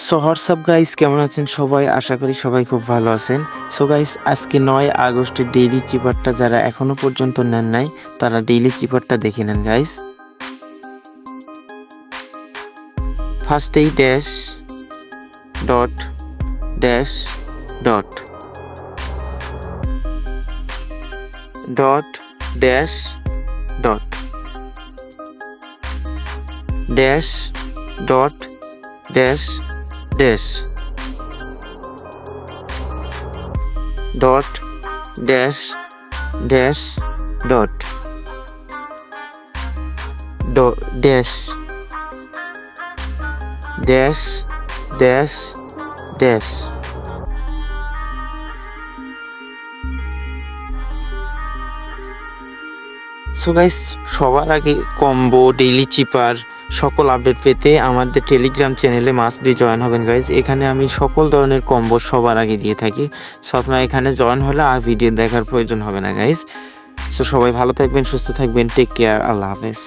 So WhatsApp guys, কেমন আছেন সবাই? আশা করি সবাই খুব ভালো আছেন। সো গাইস, আজকে 9 আগস্টের ডেইলি চিপারটা যারা এখনো পর্যন্ত নেন নাই তারা ডেইলি চিপারটা দেখে নেন গাইস। ফার্স্টেই dash dot dash dot dot dash dot dash dot dash dash dot dash dash dot dash dash dash dash. So guys, সবার আগে কম্বো, ডেইলি চিপার সকল আপডেট পেতে আমাদের টেলিগ্রাম চ্যানেলে মাস্ট বি জয়েন হবেন গাইস। এখানে আমি সকল ধরনের কম্বো সবার আগে দিয়ে থাকি। সো আপনারা এখানে জয়েন হলে আর ভিডিও দেখার প্রয়োজন হবে না গাইস। সো সবাই ভালো থাকবেন, সুস্থ থাকবেন, টেক কেয়ার, আল্লাহ হাফেজ।